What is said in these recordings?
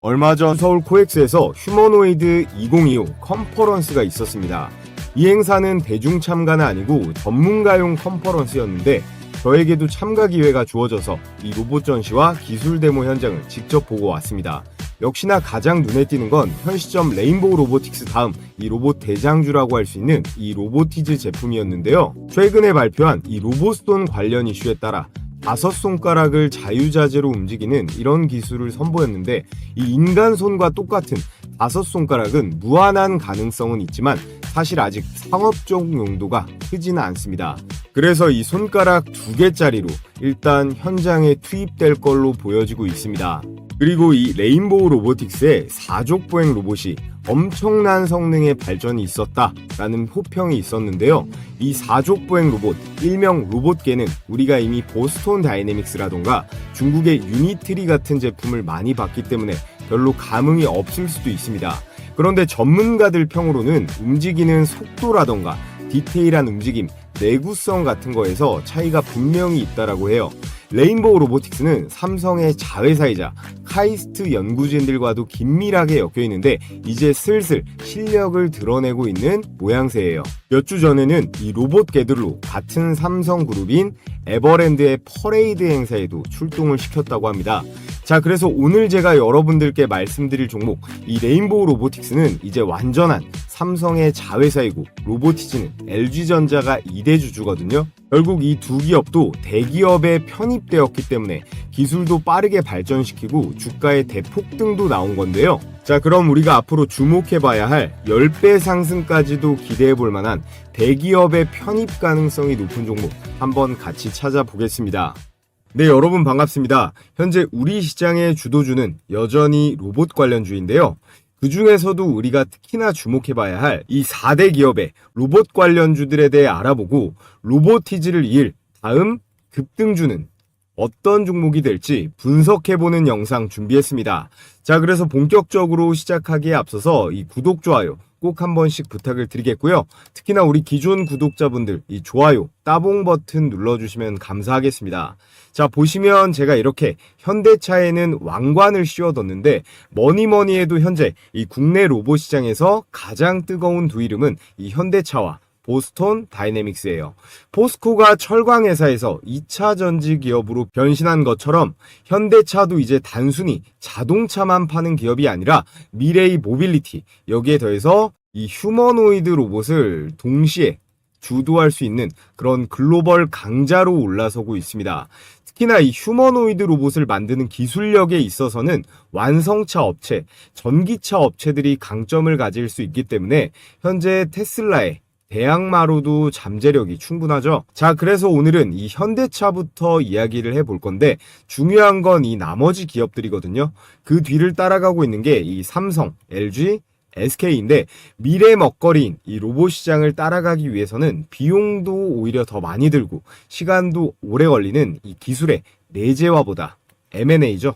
얼마 전 서울 코엑스에서 휴머노이드 2025 컨퍼런스가 있었습니다. 이 행사는 대중 참가는 아니고 전문가용 컨퍼런스였는데 저에게도 참가 기회가 주어져서 이 로봇 전시와 기술 데모 현장을 직접 보고 왔습니다. 역시나 가장 눈에 띄는 건 현 시점 레인보우 로보틱스 다음 이 로봇 대장주라고 할 수 있는 이 로보티즈 제품이었는데요. 최근에 발표한 이 로봇손 관련 이슈에 따라 5손가락을 자유자재로 움직이는 이런 기술을 선보였는데 이 인간 손과 똑같은 5손가락은 무한한 가능성은 있지만 사실 아직 상업적 용도가 크지는 않습니다. 그래서 이 손가락 2개짜리로 일단 현장에 투입될 걸로 보여지고 있습니다. 그리고 이 레인보우 로보틱스의 4족 보행 로봇이 엄청난 성능의 발전이 있었다라는 호평이 있었는데요. 이 4족 보행 로봇, 일명 로봇계는 우리가 이미 보스톤 다이내믹스라던가 중국의 유니트리 같은 제품을 많이 봤기 때문에 별로 감흥이 없을 수도 있습니다. 그런데 전문가들 평으로는 움직이는 속도라던가 디테일한 움직임, 내구성 같은 거에서 차이가 분명히 있다라고 해요. 레인보우 로보틱스는 삼성의 자회사이자 카이스트 연구진들과도 긴밀하게 엮여 있는데 이제 슬슬 실력을 드러내고 있는 모양새예요. 몇 주 전에는 이 로봇계들로 같은 삼성 그룹인 에버랜드의 퍼레이드 행사에도 출동을 시켰다고 합니다. 자, 그래서 오늘 제가 여러분들께 말씀드릴 종목 이 레인보우 로보틱스는 이제 완전한 삼성의 자회사이고 로보티즈는 LG전자가 2대 주주거든요. 결국 이 두 기업도 대기업에 편입되었기 때문에 기술도 빠르게 발전시키고 주가의 대폭등도 나온 건데요. 자, 그럼 우리가 앞으로 주목해봐야 할 10배 상승까지도 기대해볼 만한 대기업의 편입 가능성이 높은 종목 한번 같이 찾아보겠습니다. 네, 여러분 반갑습니다. 현재 우리 시장의 주도주는 여전히 로봇 관련주인데요. 그 중에서도 우리가 특히나 주목해봐야 할 이 4대 기업의 로봇 관련주들에 대해 알아보고 로보티즈를 이을 다음 급등주는 어떤 종목이 될지 분석해보는 영상 준비했습니다. 자, 그래서 본격적으로 시작하기에 앞서서 이 구독, 좋아요 꼭 한 번씩 부탁을 드리겠고요. 특히나 우리 기존 구독자분들 이 좋아요, 따봉 버튼 눌러주시면 감사하겠습니다. 자, 보시면 제가 이렇게 현대차에는 왕관을 씌워뒀는데 뭐니뭐니 해도 현재 이 국내 로봇 시장에서 가장 뜨거운 두 이름은 이 현대차와 보스톤 다이내믹스예요. 포스코가 철강 회사에서 2차 전지 기업으로 변신한 것처럼 현대차도 이제 단순히 자동차만 파는 기업이 아니라 미래의 모빌리티, 여기에 더해서 이 휴머노이드 로봇을 동시에 주도할 수 있는 그런 글로벌 강자로 올라서고 있습니다. 특히나 이 휴머노이드 로봇을 만드는 기술력에 있어서는 완성차 업체, 전기차 업체들이 강점을 가질 수 있기 때문에 현재 테슬라의 대항마로도 잠재력이 충분하죠. 자, 그래서 오늘은 이 현대차부터 이야기를 해볼 건데 중요한 건 이 나머지 기업들이거든요. 그 뒤를 따라가고 있는 게 이 삼성, LG, SK인데 미래 먹거리인 이 로봇 시장을 따라가기 위해서는 비용도 오히려 더 많이 들고 시간도 오래 걸리는 이 기술의 내재화보다 M&A죠.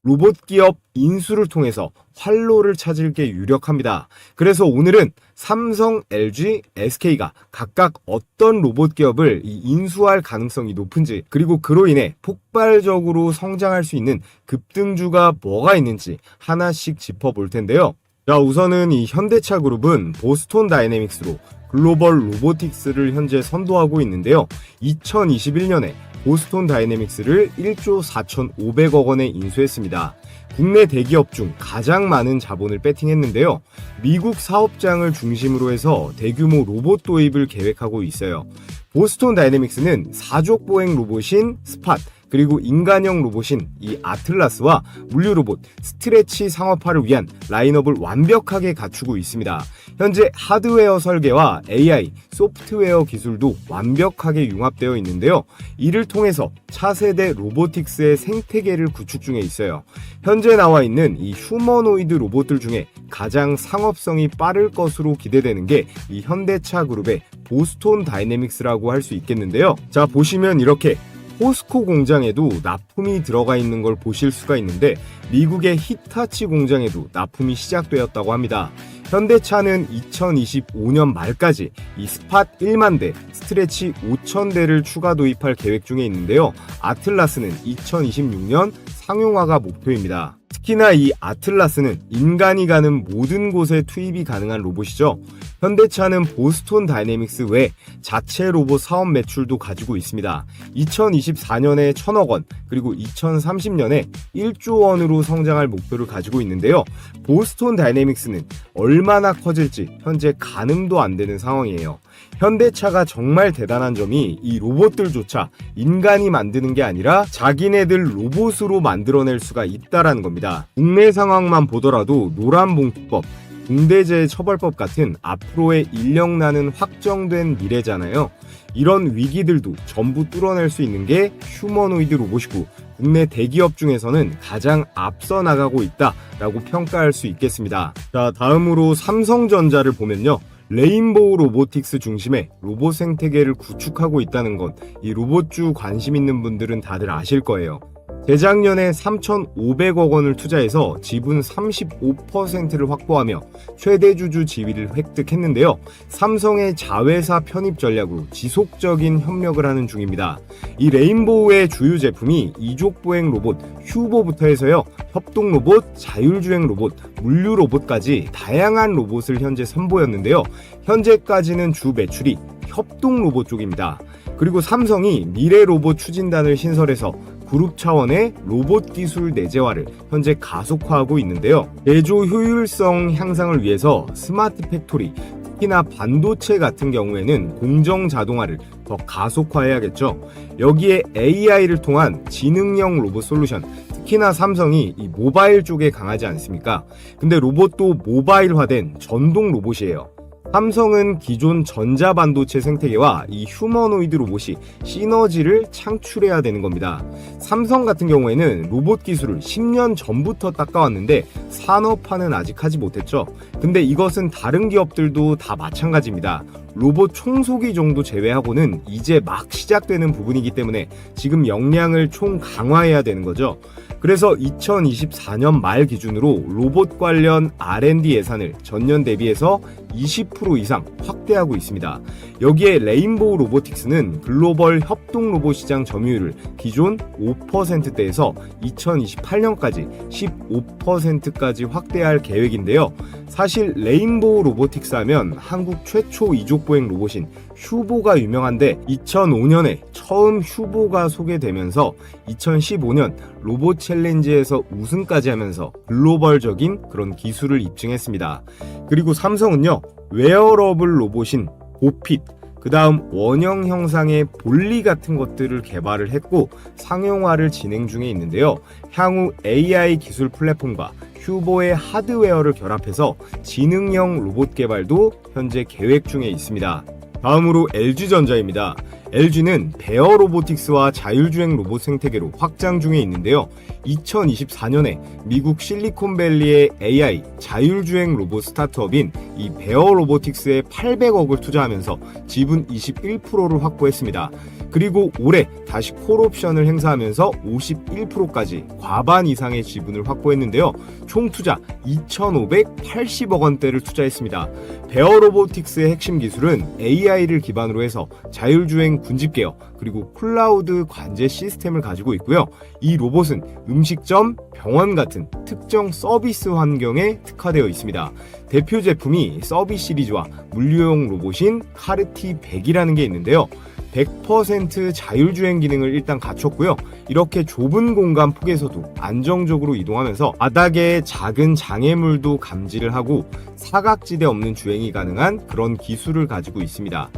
로봇 기업 인수를 통해서 활로를 찾을 게 유력합니다. 그래서 오늘은 삼성, LG, SK가 각각 어떤 로봇 기업을 인수할 가능성이 높은지, 그리고 그로 인해 폭발적으로 성장할 수 있는 급등주가 뭐가 있는지 하나씩 짚어볼 텐데요. 자, 우선은 이 현대차 그룹은 보스톤 다이내믹스로 글로벌 로보틱스를 현재 선도하고 있는데요. 2021년에 보스톤 다이내믹스를 1조 4,500억 원에 인수했습니다. 국내 대기업 중 가장 많은 자본을 배팅했는데요. 미국 사업장을 중심으로 해서 대규모 로봇 도입을 계획하고 있어요. 보스톤 다이내믹스는 4족 보행 로봇인 스팟, 그리고 인간형 로봇인 이 아틀라스와 물류 로봇 스트레치 상업화를 위한 라인업을 완벽하게 갖추고 있습니다. 현재 하드웨어 설계와 AI, 소프트웨어 기술도 완벽하게 융합되어 있는데요. 이를 통해서 차세대 로보틱스의 생태계를 구축 중에 있어요. 현재 나와 있는 이 휴머노이드 로봇들 중에 가장 상업성이 빠를 것으로 기대되는 게 이 현대차 그룹의 보스톤 다이내믹스라고 할 수 있겠는데요. 자, 보시면 이렇게 포스코 공장에도 납품이 들어가 있는 걸 보실 수가 있는데 미국의 히타치 공장에도 납품이 시작되었다고 합니다. 현대차는 2025년 말까지 이 스팟 1만 대, 스트레치 5천 대를 추가 도입할 계획 중에 있는데요. 아틀라스는 2026년 상용화가 목표입니다. 특히나 이 아틀라스는 인간이 가는 모든 곳에 투입이 가능한 로봇이죠. 현대차는 보스톤 다이내믹스 외 자체 로봇 사업 매출도 가지고 있습니다. 2024년에 1,000억 원, 그리고 2030년에 1조 원으로 성장할 목표를 가지고 있는데요. 보스톤 다이내믹스는 얼마나 커질지 현재 가늠도 안 되는 상황이에요. 현대차가 정말 대단한 점이 이 로봇들조차 인간이 만드는 게 아니라 자기네들 로봇으로 만들어낼 수가 있다라는 겁니다. 국내 상황만 보더라도 노란봉투법, 중대재해처벌법 같은 앞으로의 인력난은 확정된 미래잖아요. 이런 위기들도 전부 뚫어낼 수 있는 게 휴머노이드 로봇이고 국내 대기업 중에서는 가장 앞서 나가고 있다라고 평가할 수 있겠습니다. 자, 다음으로 삼성전자를 보면요. 레인보우 로보틱스 중심의 로봇 생태계를 구축하고 있다는 것, 이 로봇주 관심 있는 분들은 다들 아실 거예요. 재작년에 3,500억 원을 투자해서 지분 35%를 확보하며 최대 주주 지위를 획득했는데요. 삼성의 자회사 편입 전략으로 지속적인 협력을 하는 중입니다. 이 레인보우의 주요 제품이 이족보행 로봇 휴보부터 해서요. 협동 로봇, 자율주행 로봇, 물류 로봇까지 다양한 로봇을 현재 선보였는데요. 현재까지는 주 매출이 협동 로봇 쪽입니다. 그리고 삼성이 미래 로봇 추진단을 신설해서 그룹 차원의 로봇 기술 내재화를 현재 가속화하고 있는데요. 제조 효율성 향상을 위해서 스마트 팩토리, 특히나 반도체 같은 경우에는 공정 자동화를 더 가속화해야겠죠. 여기에 AI를 통한 지능형 로봇 솔루션, 특히나 삼성이 이 모바일 쪽에 강하지 않습니까? 근데 로봇도 모바일화된 전동 로봇이에요. 삼성은 기존 전자반도체 생태계와 이 휴머노이드 로봇이 시너지를 창출해야 되는 겁니다. 삼성 같은 경우에는 로봇 기술을 10년 전부터 닦아왔는데 산업화는 아직 하지 못했죠. 근데 이것은 다른 기업들도 다 마찬가지입니다. 로봇 청소기 정도 제외하고는 이제 막 시작되는 부분이기 때문에 지금 역량을 총 강화해야 되는 거죠. 그래서 2024년 말 기준으로 로봇 관련 R&D 예산을 전년 대비해서 20% 이상 확대하고 있습니다. 여기에 레인보우 로보틱스는 글로벌 협동 로봇 시장 점유율을 기존 5%대에서 2028년까지 15%까지 확대할 계획인데요. 사실 레인보우 로보틱스 하면 한국 최초 이족보행 로봇인 휴보가 유명한데 2005년에 처음 휴보가 소개되면서 2015년 로봇 챌린지에서 우승까지 하면서 글로벌적인 그런 기술을 입증했습니다. 그리고 삼성은요, 웨어러블 로봇인 보핏, 그 다음 원형 형상의 볼리 같은 것들을 개발을 했고 상용화를 진행 중에 있는데요. 향후 AI 기술 플랫폼과 휴보의 하드웨어를 결합해서 지능형 로봇 개발도 현재 계획 중에 있습니다. 다음으로 LG전자입니다. LG는 베어 로보틱스와 자율주행 로봇 생태계로 확장 중에 있는데요. 2024년에 미국 실리콘밸리의 AI 자율주행 로봇 스타트업인 이 베어 로보틱스에 800억을 투자하면서 지분 21%를 확보했습니다. 그리고 올해 다시 콜옵션을 행사하면서 51%까지 과반 이상의 지분을 확보했는데요. 총 투자 2,580억 원대를 투자했습니다. 베어 로보틱스의 핵심 기술은 AI를 기반으로 해서 자율주행 군집계어 그리고 클라우드 관제 시스템을 가지고 있고요. 이 로봇은 음식점, 병원 같은 특정 서비스 환경에 특화되어 있습니다. 대표 제품이 서비스 시리즈와 물류용 로봇인 카르티 100이라는 게 있는데요. 100% 자율주행 기능을 일단 갖췄고요. 이렇게 좁은 공간 폭에서도 안정적으로 이동하면서 바닥에 작은 장애물도 감지를 하고 사각지대 없는 주행이 가능한 그런 기술을 가지고 있습니다.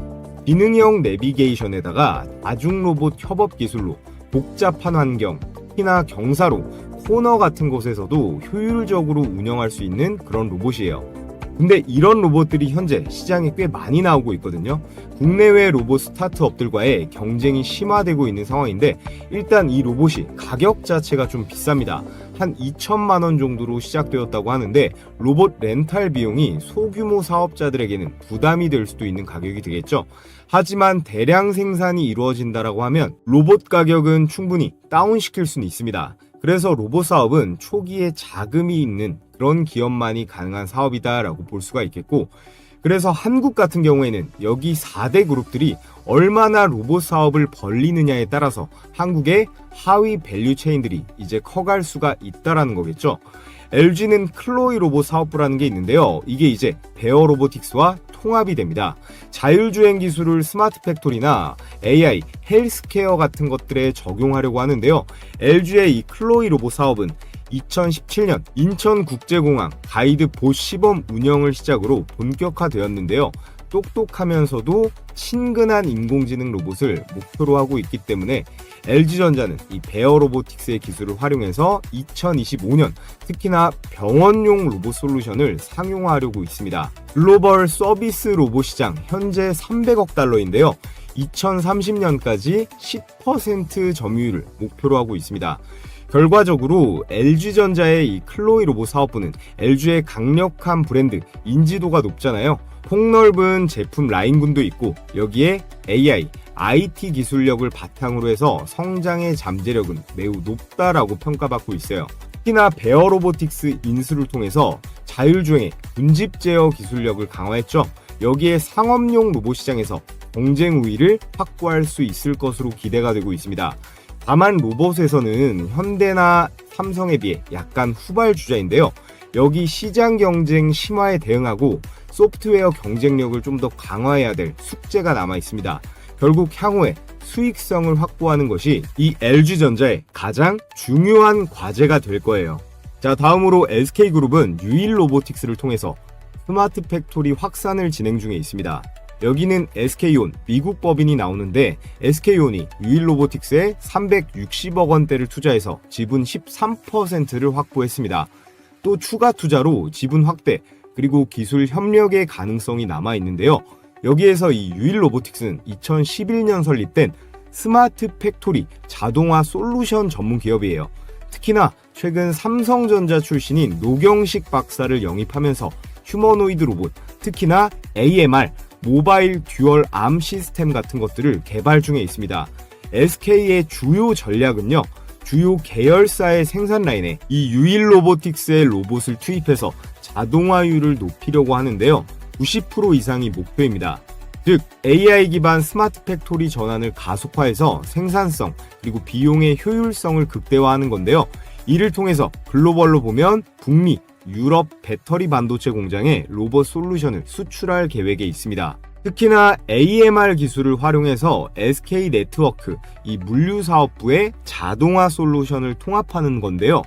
기능형 내비게이션에다가 다중 로봇 협업 기술로 복잡한 환경, 특히나 경사로, 코너 같은 곳에서도 효율적으로 운영할 수 있는 그런 로봇이에요. 근데 이런 로봇들이 현재 시장에 꽤 많이 나오고 있거든요. 국내외 로봇 스타트업들과의 경쟁이 심화되고 있는 상황인데 일단 이 로봇이 가격 자체가 좀 비쌉니다. 한 2천만 원 정도로 시작되었다고 하는데 로봇 렌탈 비용이 소규모 사업자들에게는 부담이 될 수도 있는 가격이 되겠죠. 하지만 대량 생산이 이루어진다라고 하면 로봇 가격은 충분히 다운시킬 수는 있습니다. 그래서 로봇 사업은 초기에 자금이 있는 그런 기업만이 가능한 사업이다라고 볼 수가 있겠고, 그래서 한국 같은 경우에는 여기 4대 그룹들이 얼마나 로봇 사업을 벌리느냐에 따라서 한국의 하위 밸류 체인들이 이제 커갈 수가 있다라는 거겠죠. LG는 클로이 로봇 사업부라는 게 있는데요. 이게 이제 베어 로보틱스와 통합이 됩니다. 자율주행 기술을 스마트 팩토리나 AI, 헬스케어 같은 것들에 적용하려고 하는데요. LG의 이 클로이 로봇 사업은 2017년 인천국제공항 가이드 보 시범 운영을 시작으로 본격화되었는데요. 똑똑하면서도 친근한 인공지능 로봇을 목표로 하고 있기 때문에 LG전자는 이 베어 로보틱스의 기술을 활용해서 2025년 특히나 병원용 로봇 솔루션을 상용화하려고 있습니다. 글로벌 서비스 로봇 시장 현재 300억 달러인데요. 2030년까지 10% 점유율을 목표로 하고 있습니다. 결과적으로 LG전자의 이 클로이 로봇 사업부는 LG의 강력한 브랜드 인지도가 높잖아요. 폭넓은 제품 라인군도 있고 여기에 AI, IT 기술력을 바탕으로 해서 성장의 잠재력은 매우 높다라고 평가받고 있어요. 특히나 베어 로보틱스 인수를 통해서 자율주행의 분집 제어 기술력을 강화했죠. 여기에 상업용 로봇 시장에서 경쟁 우위를 확보할 수 있을 것으로 기대가 되고 있습니다. 다만 로봇에서는 현대나 삼성에 비해 약간 후발주자인데요. 여기 시장 경쟁 심화에 대응하고 소프트웨어 경쟁력을 좀 더 강화해야 될 숙제가 남아 있습니다. 결국 향후에 수익성을 확보하는 것이 이 LG전자의 가장 중요한 과제가 될 거예요. 자, 다음으로 SK그룹은 유일 로보틱스를 통해서 스마트 팩토리 확산을 진행 중에 있습니다. 여기는 SK온 미국 법인이 나오는데 SK온이 유일 로보틱스에 360억 원대를 투자해서 지분 13%를 확보했습니다. 또 추가 투자로 지분 확대 그리고 기술 협력의 가능성이 남아 있는데요. 여기에서 이 유일 로보틱스는 2011년 설립된 스마트 팩토리 자동화 솔루션 전문 기업이에요. 특히나 최근 삼성전자 출신인 노경식 박사를 영입하면서 휴머노이드 로봇, 특히나 AMR, 모바일 듀얼 암 시스템 같은 것들을 개발 중에 있습니다. SK의 주요 전략은요. 주요 계열사의 생산 라인에 이 유일 로보틱스의 로봇을 투입해서 자동화율을 높이려고 하는데요. 90% 이상이 목표입니다. 즉 AI 기반 스마트 팩토리 전환을 가속화해서 생산성 그리고 비용의 효율성을 극대화하는 건데요. 이를 통해서 글로벌로 보면 북미, 유럽 배터리 반도체 공장에 로봇 솔루션을 수출할 계획에 있습니다. 특히나 AMR 기술을 활용해서 SK 네트워크, 이 물류사업부의 자동화 솔루션을 통합하는 건데요.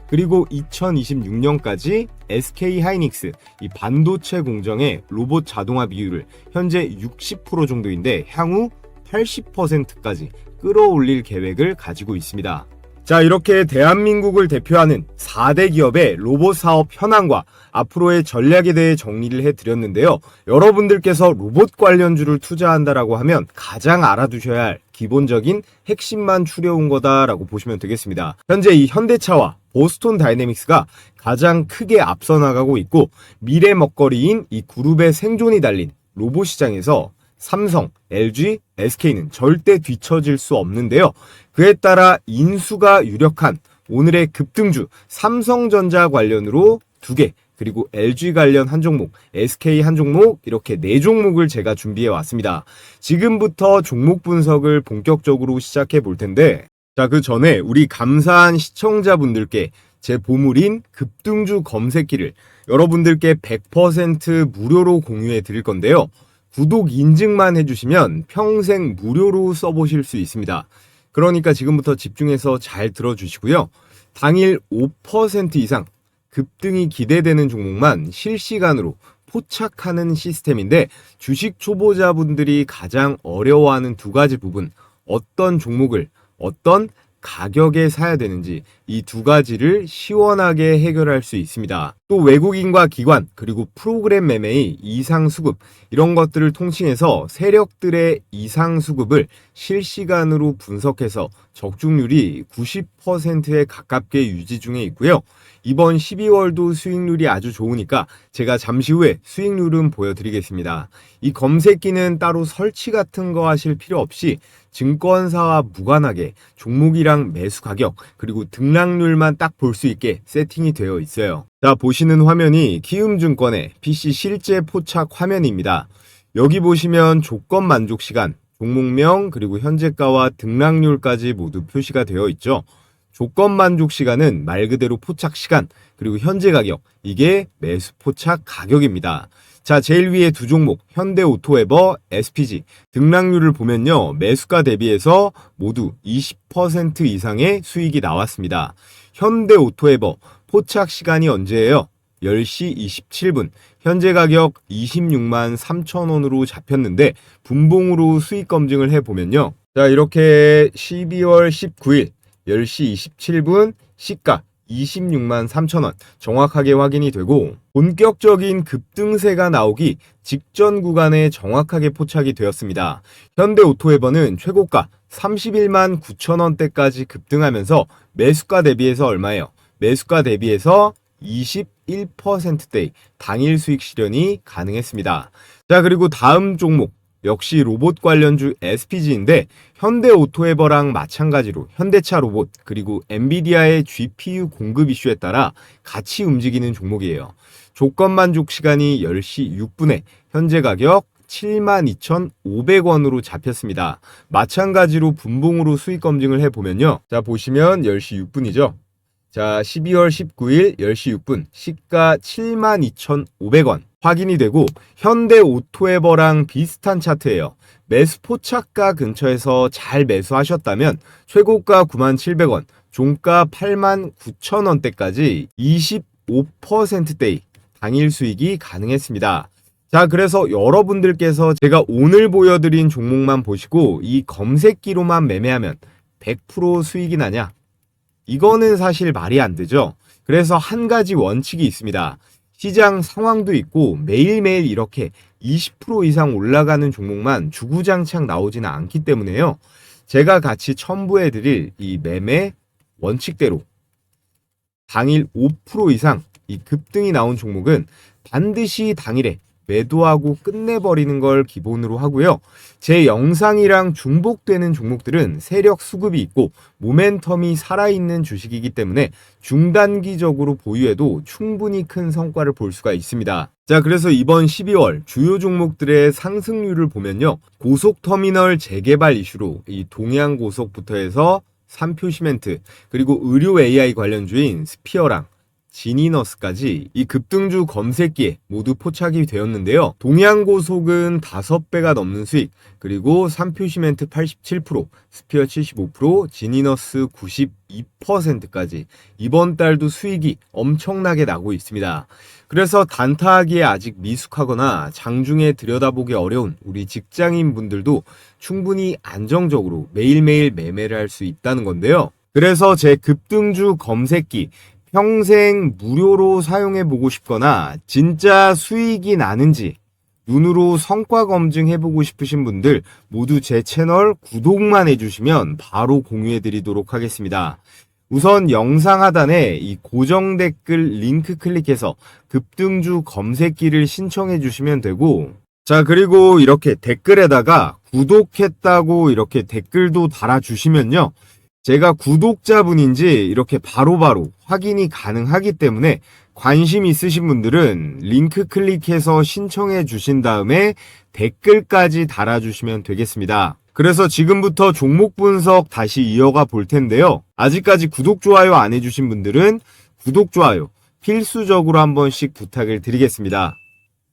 그리고 2026년까지 SK 하이닉스, 이 반도체 공정의 로봇 자동화 비율을 현재 60% 정도인데 향후 80%까지 끌어올릴 계획을 가지고 있습니다. 자, 이렇게 대한민국을 대표하는 4대 기업의 로봇 사업 현황과 앞으로의 전략에 대해 정리를 해드렸는데요. 여러분들께서 로봇 관련주를 투자한다라고 하면 가장 알아두셔야 할 기본적인 핵심만 추려온 거다라고 보시면 되겠습니다. 현재 이 현대차와 보스톤 다이내믹스가 가장 크게 앞서 나가고 있고 미래 먹거리인 이 그룹의 생존이 달린 로봇 시장에서 삼성, LG, SK는 절대 뒤처질 수 없는데요. 그에 따라 인수가 유력한 오늘의 급등주 삼성전자 관련으로 2개, 그리고 LG 관련 한 종목, SK 한 종목 이렇게 4종목을 제가 준비해 왔습니다. 지금부터 종목 분석을 본격적으로 시작해 볼 텐데 자, 그 전에 우리 감사한 시청자분들께 제 보물인 급등주 검색기를 여러분들께 100% 무료로 공유해 드릴 건데요. 구독 인증만 해주시면 평생 무료로 써보실 수 있습니다. 그러니까 지금부터 집중해서 잘 들어주시고요. 당일 5% 이상 급등이 기대되는 종목만 실시간으로 포착하는 시스템인데 주식 초보자분들이 가장 어려워하는 2가지 부분, 어떤 종목을 어떤 가격에 사야 되는지 이 2가지를 시원하게 해결할 수 있습니다. 또 외국인과 기관 그리고 프로그램 매매의 이상 수급 이런 것들을 통칭해서 세력들의 이상 수급을 실시간으로 분석해서 적중률이 90%에 가깝게 유지 중에 있고요. 이번 12월도 수익률이 아주 좋으니까 제가 잠시 후에 수익률은 보여드리겠습니다. 이 검색기는 따로 설치 같은 거 하실 필요 없이 증권사와 무관하게 종목이랑 매수 가격 그리고 등락률만 딱 볼 수 있게 세팅이 되어 있어요. 자, 보시는 화면이 키움증권의 PC 실제 포착 화면입니다. 여기 보시면 조건 만족 시간, 종목명, 그리고 현재가와 등락률까지 모두 표시가 되어 있죠. 조건 만족 시간은 말 그대로 포착 시간, 그리고 현재 가격, 이게 매수 포착 가격입니다. 자, 제일 위에 두 종목, 현대오토에버, SPG, 등락률을 보면요, 매수가 대비해서 모두 20% 이상의 수익이 나왔습니다. 현대오토에버, 포착 시간이 언제예요? 10시 27분. 현재 가격 26만 3천 원으로 잡혔는데 분봉으로 수익 검증을 해보면요. 자, 이렇게 12월 19일 10시 27분 시가 26만 3천 원 정확하게 확인이 되고 본격적인 급등세가 나오기 직전 구간에 정확하게 포착이 되었습니다. 현대오토에버는 최고가 31만 9천 원대까지 급등하면서 매수가 대비해서 얼마예요? 매수가 대비해서 21%대 당일 수익 실현이 가능했습니다. 자, 그리고 다음 종목 역시 로봇 관련주 SPG인데 현대오토에버랑 마찬가지로 현대차 로봇 그리고 엔비디아의 GPU 공급 이슈에 따라 같이 움직이는 종목이에요. 조건 만족 시간이 10시 6분에 현재 가격 72,500원으로 잡혔습니다. 마찬가지로 분봉으로 수익 검증을 해보면요. 자, 보시면 10시 6분이죠. 자, 12월 19일 10시 6분 시가 72,500원 확인이 되고 현대오토에버랑 비슷한 차트예요. 매수 포착가 근처에서 잘 매수하셨다면 최고가 97,700원, 종가 89,000원대까지 25%대의 당일 수익이 가능했습니다. 자, 그래서 여러분들께서 제가 오늘 보여드린 종목만 보시고 이 검색기로만 매매하면 100% 수익이 나냐? 이거는 사실 말이 안 되죠. 그래서 한 가지 원칙이 있습니다. 시장 상황도 있고 매일매일 이렇게 20% 이상 올라가는 종목만 주구장창 나오지는 않기 때문에요. 제가 같이 첨부해드릴 이 매매 원칙대로 당일 5% 이상 이 급등이 나온 종목은 반드시 당일에 매도하고 끝내버리는 걸 기본으로 하고요. 제 영상이랑 중복되는 종목들은 세력 수급이 있고 모멘텀이 살아있는 주식이기 때문에 중단기적으로 보유해도 충분히 큰 성과를 볼 수가 있습니다. 자, 그래서 이번 12월 주요 종목들의 상승률을 보면요. 고속터미널 재개발 이슈로 이 동양고속부터 해서 삼표시멘트 그리고 의료 AI 관련주인 스피어랑 지니너스까지 이 급등주 검색기에 모두 포착이 되었는데요. 동양고속은 5배가 넘는 수익, 그리고 삼표시멘트 87%, 스피어 75%, 지니너스 92%까지 이번 달도 수익이 엄청나게 나고 있습니다. 그래서 단타하기에 아직 미숙하거나 장중에 들여다보기 어려운 우리 직장인 분들도 충분히 안정적으로 매일매일 매매를 할 수 있다는 건데요. 그래서 제 급등주 검색기 평생 무료로 사용해보고 싶거나 진짜 수익이 나는지 눈으로 성과 검증해보고 싶으신 분들 모두 제 채널 구독만 해주시면 바로 공유해드리도록 하겠습니다. 우선 영상 하단에 이 고정 댓글 링크 클릭해서 급등주 검색기를 신청해주시면 되고, 자, 그리고 이렇게 댓글에다가 구독했다고 이렇게 댓글도 달아주시면요. 제가 구독자분인지 이렇게 바로바로 확인이 가능하기 때문에 관심 있으신 분들은 링크 클릭해서 신청해 주신 다음에 댓글까지 달아주시면 되겠습니다. 그래서 지금부터 종목 분석 다시 이어가 볼 텐데요. 아직까지 구독, 좋아요 안 해주신 분들은 구독, 좋아요 필수적으로 한 번씩 부탁을 드리겠습니다.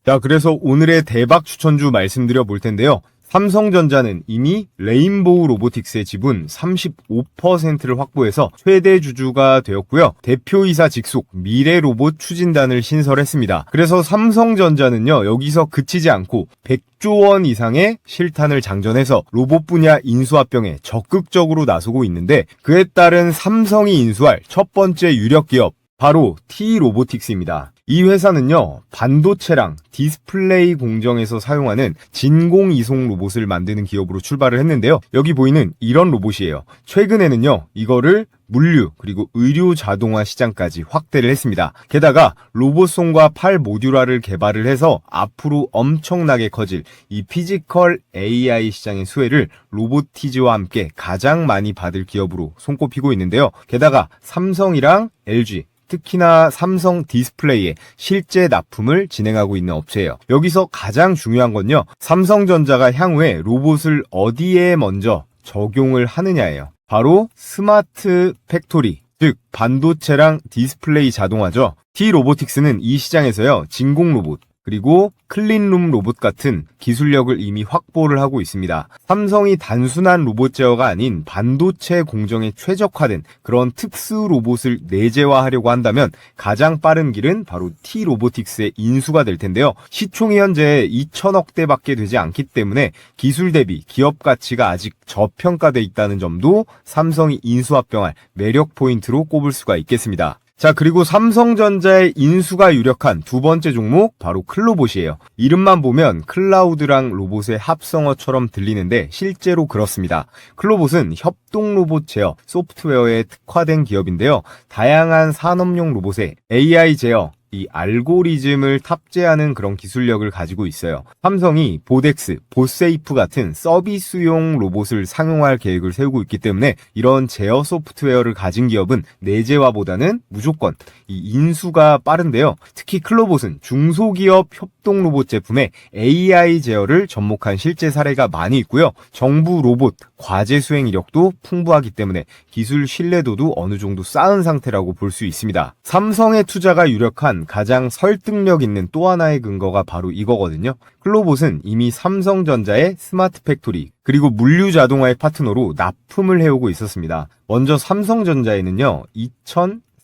자, 그래서 오늘의 대박 추천주 말씀드려 볼 텐데요. 삼성전자는 이미 레인보우 로보틱스의 지분 35%를 확보해서 최대 주주가 되었고요. 대표이사 직속 미래로봇 추진단을 신설했습니다. 그래서 삼성전자는요, 여기서 그치지 않고 100조 원 이상의 실탄을 장전해서 로봇 분야 인수합병에 적극적으로 나서고 있는데, 그에 따른 삼성이 인수할 첫 번째 유력 기업 바로 T-로보틱스입니다. 이 회사는요, 반도체랑 디스플레이 공정에서 사용하는 진공 이송 로봇을 만드는 기업으로 출발을 했는데요. 여기 보이는 이런 로봇이에요. 최근에는요, 이거를 물류 그리고 의료 자동화 시장까지 확대를 했습니다. 게다가 로봇손과 팔 모듈화를 개발을 해서 앞으로 엄청나게 커질 이 피지컬 AI 시장의 수혜를 로보티즈와 함께 가장 많이 받을 기업으로 손꼽히고 있는데요. 게다가 삼성이랑 LG, 특히나 삼성 디스플레이에 실제 납품을 진행하고 있는 업체예요. 여기서 가장 중요한 건요, 삼성전자가 향후에 로봇을 어디에 먼저 적용을 하느냐예요. 바로 스마트 팩토리, 즉 반도체랑 디스플레이 자동화죠. T-로보틱스는 이 시장에서요, 진공 로봇, 그리고 클린룸 로봇 같은 기술력을 이미 확보를 하고 있습니다. 삼성이 단순한 로봇 제어가 아닌 반도체 공정에 최적화된 그런 특수 로봇을 내재화하려고 한다면 가장 빠른 길은 바로 T-로보틱스의 인수가 될 텐데요. 시총이 현재 2천억대밖에 되지 않기 때문에 기술 대비 기업 가치가 아직 저평가돼 있다는 점도 삼성이 인수합병할 매력 포인트로 꼽을 수가 있겠습니다. 자, 그리고 삼성전자의 인수가 유력한 두 번째 종목, 바로 클로봇이에요. 이름만 보면 클라우드랑 로봇의 합성어처럼 들리는데 실제로 그렇습니다. 클로봇은 협동 로봇 제어, 소프트웨어에 특화된 기업인데요. 다양한 산업용 로봇에 AI 제어, 이 알고리즘을 탑재하는 그런 기술력을 가지고 있어요. 삼성이 보덱스, 보세이프 같은 서비스용 로봇을 상용화할 계획을 세우고 있기 때문에 이런 제어 소프트웨어를 가진 기업은 내재화보다는 무조건 이 인수가 빠른데요. 특히 클로봇은 중소기업 협동 로봇 제품에 AI 제어를 접목한 실제 사례가 많이 있고요. 정부 로봇, 과제 수행 이력도 풍부하기 때문에 기술 신뢰도도 어느 정도 쌓은 상태라고 볼 수 있습니다. 삼성의 투자가 유력한 가장 설득력 있는 또 하나의 근거가 바로 이거거든요. 클로봇은 이미 삼성전자의 스마트 팩토리, 그리고 물류 자동화의 파트너로 납품을 해오고 있었습니다. 먼저 삼성전자에는요,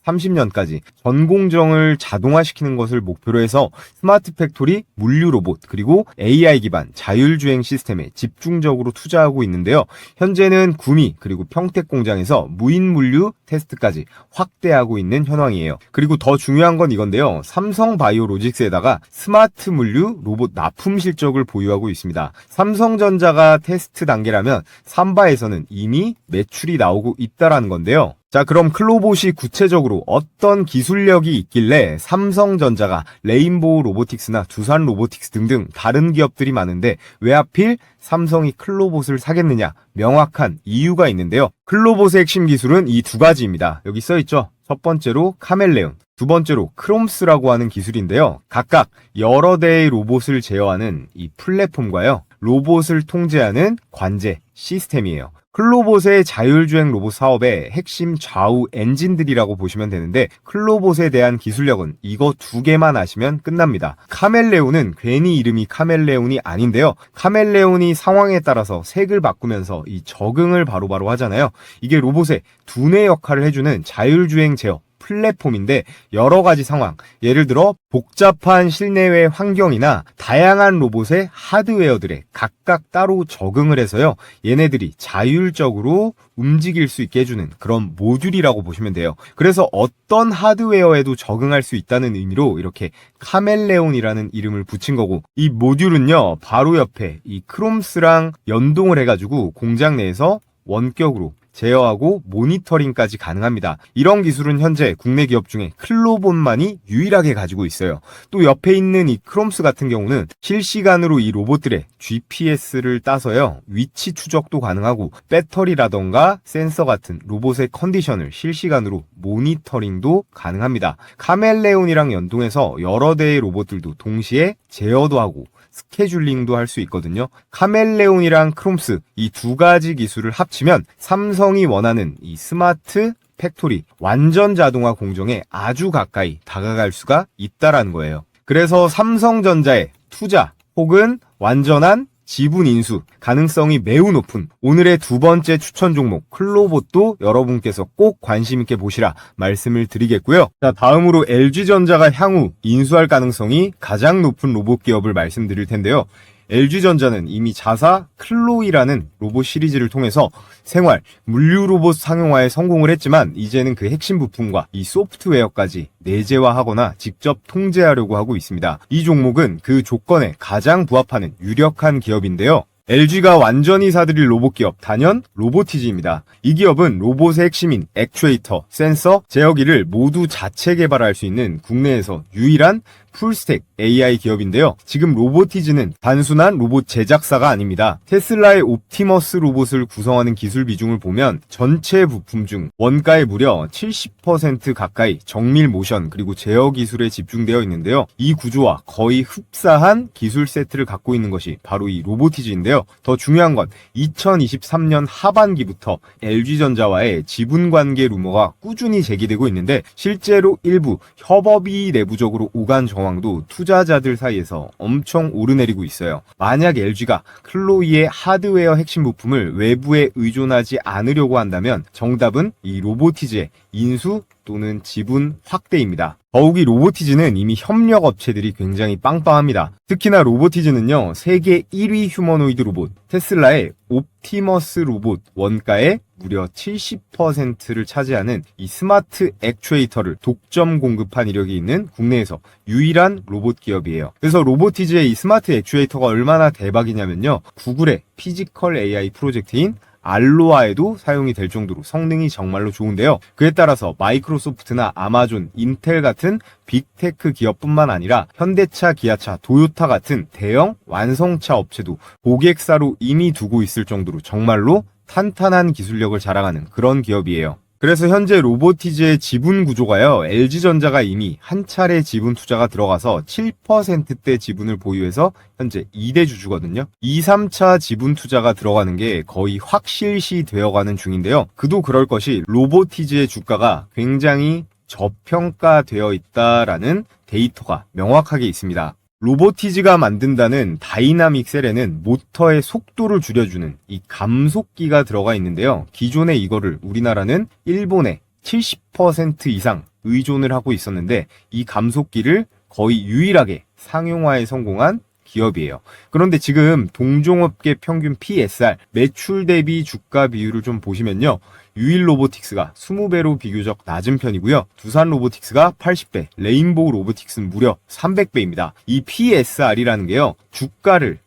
2030년까지 전 공정을 자동화시키는 것을 목표로 해서 스마트 팩토리, 물류 로봇, 그리고 AI 기반 자율주행 시스템에 집중적으로 투자하고 있는데요. 현재는 구미 그리고 평택 공장에서 무인 물류 테스트까지 확대하고 있는 현황이에요. 그리고 더 중요한 건 이건데요. 삼성바이오로직스에다가 스마트 물류 로봇 납품 실적을 보유하고 있습니다. 삼성전자가 테스트 단계라면 삼바에서는 이미 매출이 나오고 있다라는 건데요. 자, 그럼 클로봇이 구체적으로 어떤 기술력이 있길래 삼성전자가 레인보우 로보틱스나 두산 로보틱스 등등 다른 기업들이 많은데 왜 하필 삼성이 클로봇을 사겠느냐? 명확한 이유가 있는데요. 클로봇의 핵심 기술은 이 두 가지입니다. 여기 써있죠? 첫 번째로 카멜레온, 두 번째로 크롬스라고 하는 기술인데요. 각각 여러 대의 로봇을 제어하는 이 플랫폼과요, 로봇을 통제하는 관제 시스템이에요. 클로봇의 자율주행 로봇 사업의 핵심 좌우 엔진들이라고 보시면 되는데, 클로봇에 대한 기술력은 이거 두 개만 아시면 끝납니다. 카멜레온은 괜히 이름이 카멜레온이 아닌데요. 카멜레온이 상황에 따라서 색을 바꾸면서 이 적응을 바로바로 하잖아요. 이게 로봇의 두뇌 역할을 해주는 자율주행 제어 플랫폼인데, 여러 가지 상황, 예를 들어 복잡한 실내외 환경이나 다양한 로봇의 하드웨어들에 각각 따로 적응을 해서요, 얘네들이 자율적으로 움직일 수 있게 해주는 그런 모듈이라고 보시면 돼요. 그래서 어떤 하드웨어에도 적응할 수 있다는 의미로 이렇게 카멜레온이라는 이름을 붙인 거고, 이 모듈은요, 바로 옆에 이 크롬스랑 연동을 해가지고 공장 내에서 원격으로 제어하고 모니터링까지 가능합니다. 이런 기술은 현재 국내 기업 중에 클로봇만이 유일하게 가지고 있어요. 또 옆에 있는 이 크롬스 같은 경우는 실시간으로 이 로봇들의 GPS를 따서요, 위치 추적도 가능하고 배터리라던가 센서 같은 로봇의 컨디션을 실시간으로 모니터링도 가능합니다. 카멜레온이랑 연동해서 여러 대의 로봇들도 동시에 제어도 하고 스케줄링도 할 수 있거든요. 카멜레온이랑 크롬스, 이 두 가지 기술을 합치면 삼성이 원하는 이 스마트 팩토리, 완전 자동화 공정에 아주 가까이 다가갈 수가 있다라는 거예요. 그래서 삼성전자의 투자 혹은 완전한 지분 인수 가능성이 매우 높은 오늘의 두 번째 추천 종목 클로봇도 여러분께서 꼭 관심 있게 보시라 말씀을 드리겠고요. 자, 다음으로 LG전자가 향후 인수할 가능성이 가장 높은 로봇 기업을 말씀드릴 텐데요. LG전자는 이미 자사 클로이라는 로봇 시리즈를 통해서 생활, 물류 로봇 상용화에 성공을 했지만, 이제는 그 핵심 부품과 이 소프트웨어까지 내재화하거나 직접 통제하려고 하고 있습니다. 이 종목은 그 조건에 가장 부합하는 유력한 기업인데요. LG가 완전히 사들일 로봇 기업 단연 로보티지입니다. 이 기업은 로봇의 핵심인 액추에이터, 센서, 제어기를 모두 자체 개발할 수 있는 국내에서 유일한 풀스택 AI 기업인데요. 지금 로보티즈는 단순한 로봇 제작사가 아닙니다. 테슬라의 옵티머스 로봇을 구성하는 기술 비중을 보면 전체 부품 중 원가의 무려 70% 가까이 정밀 모션 그리고 제어 기술에 집중되어 있는데요. 이 구조와 거의 흡사한 기술 세트를 갖고 있는 것이 바로 이 로보티즈인데요. 더 중요한 건 2023년 하반기부터 LG전자와의 지분관계 루머가 꾸준히 제기되고 있는데 실제로 일부 협업이 내부적으로 오간 정황도 투자자들 사이에서 엄청 오르내리고 있어요. 만약 LG가 클로이의 하드웨어 핵심 부품을 외부에 의존하지 않으려고 한다면 정답은 이 로보티즈의 인수 또는 지분 확대입니다. 더욱이 로보티즈는 이미 협력 업체들이 굉장히 빵빵합니다. 특히나 로보티즈는요, 세계 1위 휴머노이드 로봇 테슬라의 옵티머스 로봇 원가의 무려 70%를 차지하는 이 스마트 액추에이터를 독점 공급한 이력이 있는 국내에서 유일한 로봇 기업이에요. 그래서 로보티즈의 이 스마트 액추에이터가 얼마나 대박이냐면요, 구글의 피지컬 AI 프로젝트인 알로아에도 사용이 될 정도로 성능이 정말로 좋은데요. 그에 따라서 마이크로소프트나 아마존, 인텔 같은 빅테크 기업뿐만 아니라 현대차, 기아차, 도요타 같은 대형 완성차 업체도 고객사로 이미 두고 있을 정도로 정말로 탄탄한 기술력을 자랑하는 그런 기업이에요. 그래서 현재 로보티즈의 지분 구조가요, LG전자가 이미 한 차례 지분 투자가 들어가서 7%대 지분을 보유해서 현재 2대 주주거든요. 2, 3차 지분 투자가 들어가는 게 거의 확실시 되어가는 중인데요. 그도 그럴 것이 로보티즈의 주가가 굉장히 저평가되어 있다라는 데이터가 명확하게 있습니다. 로보티즈가 만든다는 다이나믹 셀에는 모터의 속도를 줄여주는 이 감속기가 들어가 있는데요. 기존에 이거를 우리나라는 일본에 70% 이상 의존을 하고 있었는데 이 감속기를 거의 유일하게 상용화에 성공한 기업이에요. 그런데 지금 동종업계 평균 PSR, 매출 대비 주가 비율을 좀 보시면요. 유일 로보틱스가 20배로 비교적 낮은 편이고요. 두산 로보틱스가 80배, 레인보우 로보틱스는 무려 300배입니다. 이 PSR이라는 게요, 주가를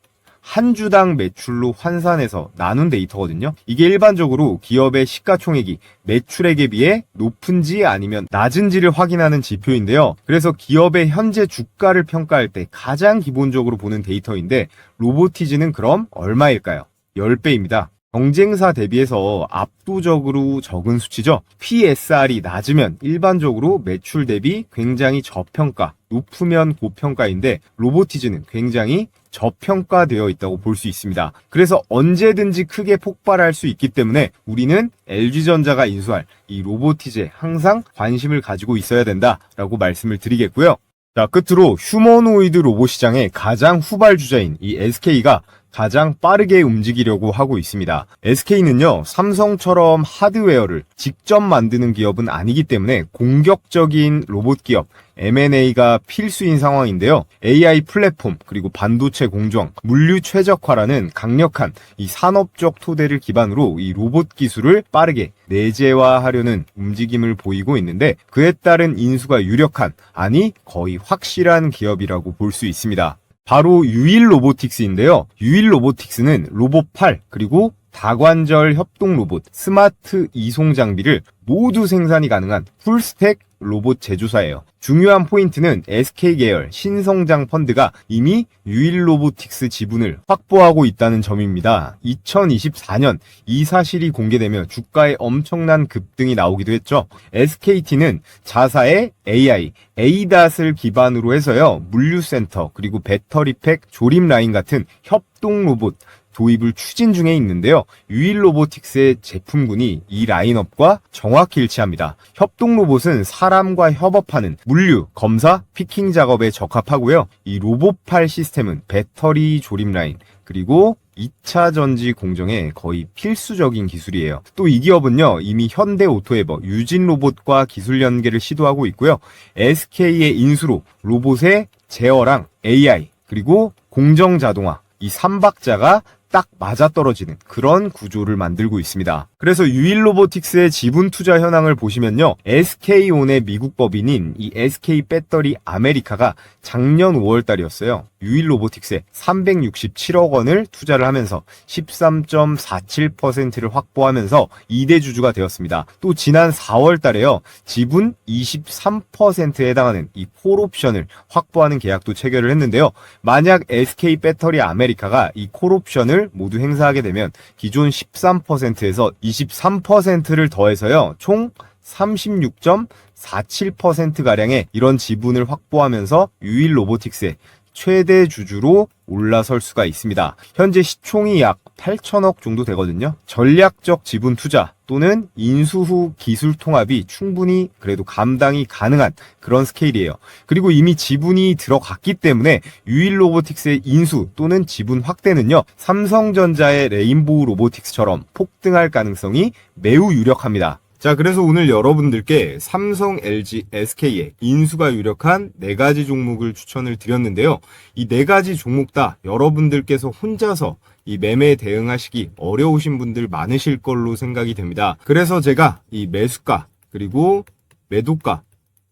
한 주당 매출로 환산해서 나눈 데이터거든요. 이게 일반적으로 기업의 시가총액이 매출액에 비해 높은지 아니면 낮은지를 확인하는 지표인데요. 그래서 기업의 현재 주가를 평가할 때 가장 기본적으로 보는 데이터인데 로보티즈는 그럼 얼마일까요? 10배입니다. 경쟁사 대비해서 압도적으로 적은 수치죠. PSR이 낮으면 일반적으로 매출 대비 굉장히 저평가, 높으면 고평가인데 로보티즈는 굉장히 저평가되어 있다고 볼 수 있습니다. 그래서 언제든지 크게 폭발할 수 있기 때문에 우리는 LG전자가 인수할 이 로보티즈에 항상 관심을 가지고 있어야 된다라고 말씀을 드리겠고요. 자, 끝으로 휴머노이드 로봇 시장의 가장 후발주자인 이 SK가 가장 빠르게 움직이려고 하고 있습니다. SK는요, 삼성처럼 하드웨어를 직접 만드는 기업은 아니기 때문에 공격적인 로봇 기업, M&A가 필수인 상황인데요. AI 플랫폼, 그리고 반도체 공정, 물류 최적화라는 강력한 이 산업적 토대를 기반으로 이 로봇 기술을 빠르게 내재화하려는 움직임을 보이고 있는데 그에 따른 인수가 유력한, 아니 거의 확실한 기업이라고 볼 수 있습니다. 바로 유일 로보틱스인데요. 유일 로보틱스는 로봇 8 그리고 다관절 협동 로봇, 스마트 이송 장비를 모두 생산이 가능한 풀스택 로봇 제조사예요. 중요한 포인트는 SK 계열 신성장 펀드가 이미 유일 로보틱스 지분을 확보하고 있다는 점입니다. 2024년 이 사실이 공개되며 주가에 엄청난 급등이 나오기도 했죠. SKT는 자사의 AI, ADAS을 기반으로 해서요, 물류센터 그리고 배터리팩 조립 라인 같은 협동 로봇 도입을 추진 중에 있는데요. 유일 로보틱스의 제품군이 이 라인업과 정확히 일치합니다. 협동 로봇은 사람과 협업하는 물류, 검사, 피킹 작업에 적합하고요. 이 로봇팔 시스템은 배터리 조립 라인, 그리고 2차 전지 공정에 거의 필수적인 기술이에요. 또 이 기업은요, 이미 현대 오토에버, 유진 로봇과 기술 연계를 시도하고 있고요. SK의 인수로 로봇의 제어랑 AI, 그리고 공정 자동화, 이 3박자가 딱 맞아떨어지는 그런 구조를 만들고 있습니다. 그래서 유일로보틱스의 지분 투자 현황을 보시면요. SK온의 미국 법인인 이 SK 배터리 아메리카가 작년 5월 달이었어요. 유일로보틱스에 367억 원을 투자를 하면서 13.47%를 확보하면서 2대 주주가 되었습니다. 또 지난 4월 달에요. 지분 23%에 해당하는 이 콜옵션을 확보하는 계약도 체결을 했는데요. 만약 SK 배터리 아메리카가 이 콜옵션을 모두 행사하게 되면 기존 13%에서 23%를 더해서요. 총 36.47%가량의 이런 지분을 확보하면서 유일로보틱스의 최대 주주로 올라설 수가 있습니다. 현재 시총이 약 8천억 정도 되거든요. 전략적 지분 투자 또는 인수 후 기술 통합이 충분히 그래도 감당이 가능한 그런 스케일이에요. 그리고 이미 지분이 들어갔기 때문에 유일로보틱스의 인수 또는 지분 확대는요. 삼성전자의 레인보우 로보틱스처럼 폭등할 가능성이 매우 유력합니다. 자, 그래서 오늘 여러분들께 삼성, LG, SK의 인수가 유력한 4가지 종목을 추천을 드렸는데요. 이 4가지 종목 다 여러분들께서 혼자서 이 매매에 대응하시기 어려우신 분들 많으실 걸로 생각이 됩니다. 그래서 제가 이 매수가 그리고 매도가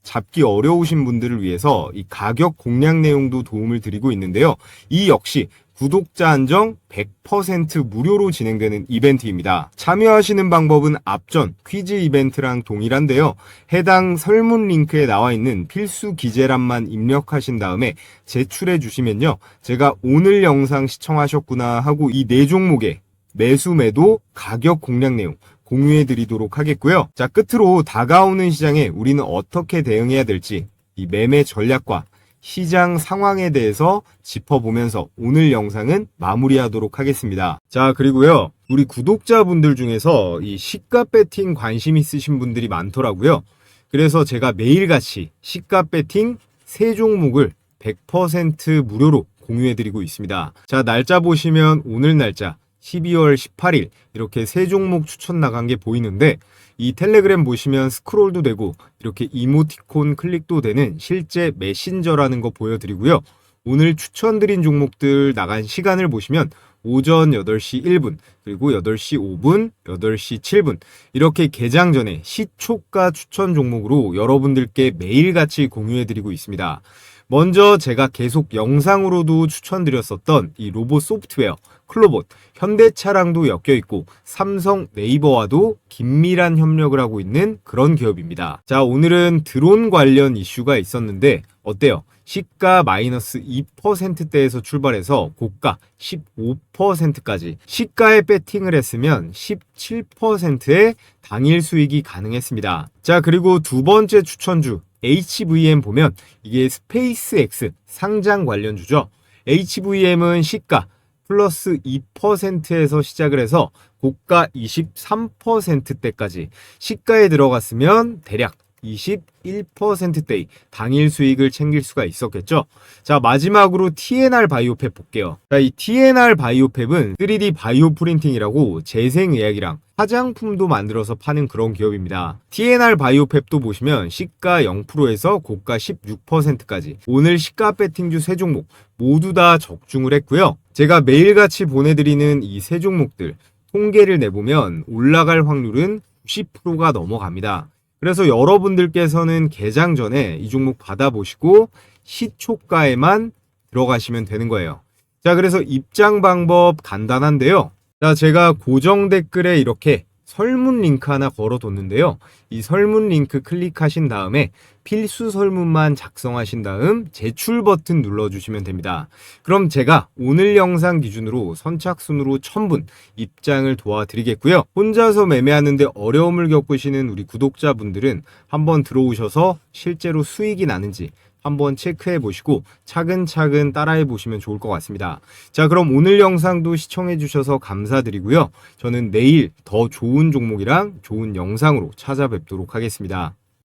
잡기 어려우신 분들을 위해서 이 가격 공략 내용도 도움을 드리고 있는데요. 이 역시 구독자 한정 100% 무료로 진행되는 이벤트입니다. 참여하시는 방법은 앞전 퀴즈 이벤트랑 동일한데요. 해당 설문 링크에 나와 있는 필수 기재란만 입력하신 다음에 제출해 주시면요. 제가 오늘 영상 시청하셨구나 하고 이 4종목의 매수 매도 가격 공략 내용 공유해 드리도록 하겠고요. 자, 끝으로 다가오는 시장에 우리는 어떻게 대응해야 될지 이 매매 전략과 시장 상황에 대해서 짚어보면서 오늘 영상은 마무리하도록 하겠습니다. 자, 그리고요. 우리 구독자분들 중에서 이 시가 배팅 관심 있으신 분들이 많더라고요. 그래서 제가 매일같이 시가 배팅 3종목을 100% 무료로 공유해드리고 있습니다. 자, 날짜 보시면 오늘 날짜 12월 18일 이렇게 3종목 추천 나간 게 보이는데 이 텔레그램 보시면 스크롤도 되고 이렇게 이모티콘 클릭도 되는 실제 메신저라는 거 보여드리고요. 오늘 추천드린 종목들 나간 시간을 보시면 오전 8시 1분 그리고 8시 5분, 8시 7분 이렇게 개장 전에 시초가 추천 종목으로 여러분들께 매일같이 공유해드리고 있습니다. 먼저 제가 계속 영상으로도 추천드렸었던 이 로봇 소프트웨어 클로봇, 현대차랑도 엮여있고 삼성 네이버와도 긴밀한 협력을 하고 있는 그런 기업입니다. 자, 오늘은 드론 관련 이슈가 있었는데 어때요? 시가 마이너스 2%대에서 출발해서 고가 15%까지 시가에 배팅을 했으면 17%의 당일 수익이 가능했습니다. 자, 그리고 두 번째 추천주 HVM 보면 이게 스페이스X 상장 관련주죠. HVM은 시가 플러스 2%에서 시작을 해서 고가 23%대까지 시가에 들어갔으면 대략 21%대의 당일 수익을 챙길 수가 있었겠죠. 자, 마지막으로 TNR 바이오팹 볼게요. 자, 이 TNR 바이오팹은 3D 바이오 프린팅이라고 재생의학이랑 화장품도 만들어서 파는 그런 기업입니다. TNR 바이오팹도 보시면 시가 0%에서 고가 16%까지 오늘 시가 배팅주 3종목 모두 다 적중을 했고요. 제가 매일같이 보내드리는 이 3종목들 통계를 내보면 올라갈 확률은 90%가 넘어갑니다. 그래서 여러분들께서는 개장 전에 이 종목 받아보시고 시초가에만 들어가시면 되는 거예요. 자, 그래서 입장 방법 간단한데요. 자, 제가 고정 댓글에 이렇게 설문 링크 하나 걸어뒀는데요. 이 설문 링크 클릭하신 다음에 필수 설문만 작성하신 다음 제출 버튼 눌러주시면 됩니다. 그럼 제가 오늘 영상 기준으로 선착순으로 1000분 입장을 도와드리겠고요. 혼자서 매매하는데 어려움을 겪으시는 우리 구독자분들은 한번 들어오셔서 실제로 수익이 나는지 한번 체크해 보시고 차근차근 따라해 보시면 좋을 것 같습니다. 자, 그럼 오늘 영상도 시청해 주셔서 감사드리고요. 저는 내일 더 좋은 종목이랑 좋은 영상으로 찾아뵙도록 하겠습니다.